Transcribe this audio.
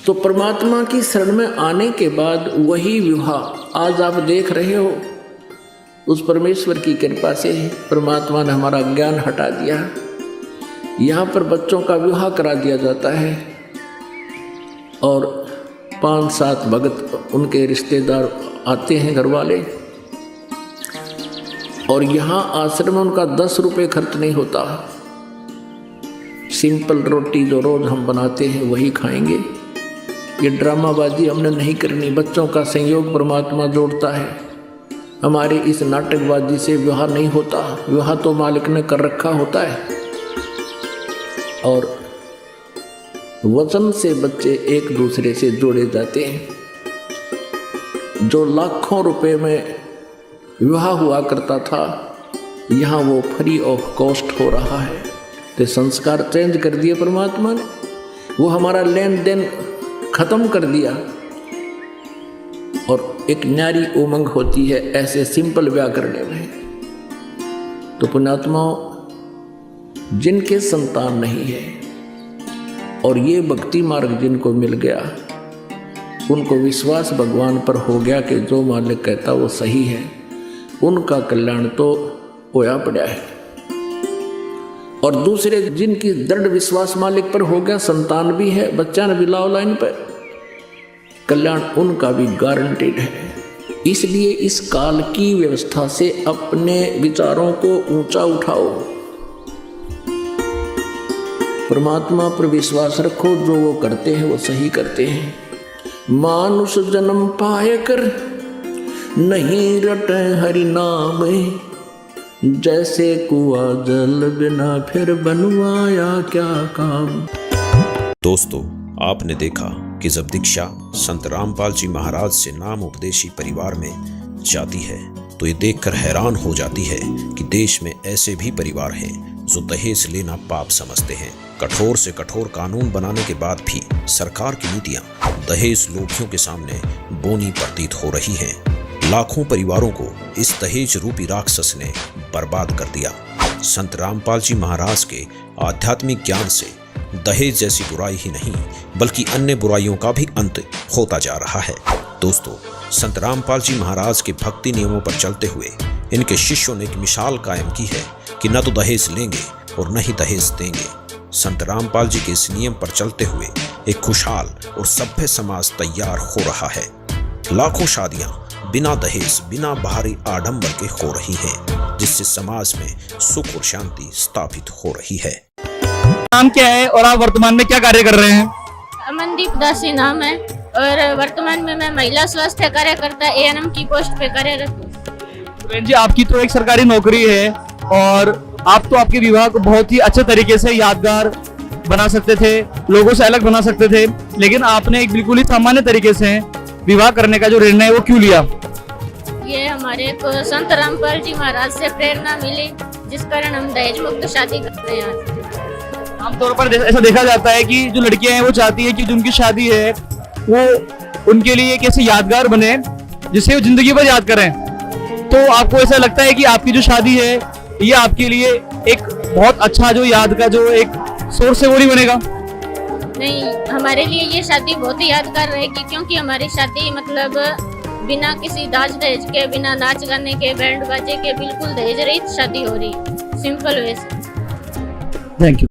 तो परमात्मा की शरण में आने के बाद वही विवाह आज आप देख रहे हो, उस परमेश्वर की कृपा से परमात्मा ने हमारा ज्ञान हटा दिया। यहाँ पर बच्चों का विवाह करा दिया जाता है और 5-7 भगत उनके रिश्तेदार आते हैं, घर वाले, और यहाँ आश्रम में उनका 10 रुपये खर्च नहीं होता। सिंपल रोटी जो रोज हम बनाते हैं वही खाएंगे। ये ड्रामाबाजी हमने नहीं करनी। बच्चों का संयोग परमात्मा जोड़ता है। हमारे इस नाटकबाजी से विवाह नहीं होता। विवाह तो मालिक ने कर रखा होता है। और वचन से बच्चे एक दूसरे से जोड़े जाते हैं। जो लाखों रुपए में विवाह हुआ करता था, यहाँ वो फ्री ऑफ कॉस्ट हो रहा है। तो संस्कार चेंज कर दिए परमात्मा ने। वो हमारा लेन देन खत्म कर दिया और एक न्यारी उमंग होती है ऐसे सिंपल ब्याह करने में। तो पुण्यात्माओं, जिनके संतान नहीं है और ये भक्ति मार्ग जिनको मिल गया, उनको विश्वास भगवान पर हो गया कि जो मालिक कहता वो सही है, उनका कल्याण तो होया पड़ा है। और दूसरे जिनकी दृढ़ विश्वास मालिक पर हो गया, संतान भी है, बच्चा ने भी लाओ लाइन पर, कल्याण उनका भी गारंटेड है। इसलिए इस काल की व्यवस्था से अपने विचारों को ऊंचा उठाओ, परमात्मा पर विश्वास रखो। जो वो करते हैं वो सही करते हैं। मानुष जन्म पाए कर नहीं रटे हरि नाम, जैसे कुआं जल बिना फिर बनवाया क्या काम। दोस्तों, आपने देखा कि जब दीक्षा संत रामपाल जी महाराज से नाम उपदेशी परिवार में जाती है तो ये देखकर हैरान हो जाती है कि देश में ऐसे भी परिवार हैं जो दहेज लेना पाप समझते हैं। कठोर से कठोर कानून बनाने के बाद भी सरकार की नीतियां दहेज लोभियों के सामने बोनी प्रतीत हो रही हैं। लाखों परिवारों को इस दहेज रूपी राक्षस ने बर्बाद कर दिया। संत रामपाल जी महाराज के आध्यात्मिक ज्ञान से दहेज जैसी बुराई ही नहीं बल्कि अन्य बुराइयों का भी अंत होता जा रहा है। दोस्तों, संत रामपाल जी महाराज के भक्ति नियमों पर चलते हुए इनके शिष्यों ने एक मिसाल कायम की है कि न तो दहेज लेंगे और न ही दहेज देंगे। संत रामपाल जी के इस नियम पर चलते हुए एक खुशहाल और सभ्य समाज तैयार हो रहा है। लाखों शादियां बिना दहेज, बिना बाहरी आडंबर के हो रही हैं, जिससे समाज में सुख और शांति स्थापित हो रही है। नाम क्या है और आप वर्तमान में क्या कार्य कर रहे हैं? अमनदीप दासी नाम है और वर्तमान में मैं महिला स्वास्थ्य कार्यकर्ता एएनएम की पोस्ट पे कार्यरत हूँ। बहन जी, आपकी तो एक सरकारी नौकरी है और आप तो आपके विवाह को बहुत ही अच्छे तरीके से यादगार बना सकते थे, लोगों से अलग बना सकते थे, लेकिन आपने एक बिल्कुल ही सामान्य तरीके से विवाह करने का जो निर्णय है वो क्यों लिया? ये हमारे को संत रामपाल जी महाराज से प्रेरणा मिली, जिस कारण हम दहेज मुक्त शादी करते हैं। आमतौर पर ऐसा देखा जाता है कि जो लड़कियां हैं वो चाहती है कि जो उनकी शादी है वो उनके लिए एक ऐसी यादगार बने जिसे वो जिंदगी भर याद करें। तो आपको ऐसा लगता है कि आपकी जो शादी है ये आपके लिए एक बहुत अच्छा जो याद का जो एक सोर्स है वो नहीं बनेगा? नहीं, हमारे लिए ये शादी बहुत ही यादगार रहेगी, क्योंकि हमारी शादी मतलब बिना किसी दाज दहेज के, बिना नाच गाने के, बैंड बाजे के, बिल्कुल दहेज रहित शादी हो रही, सिंपल वे से। Thank you.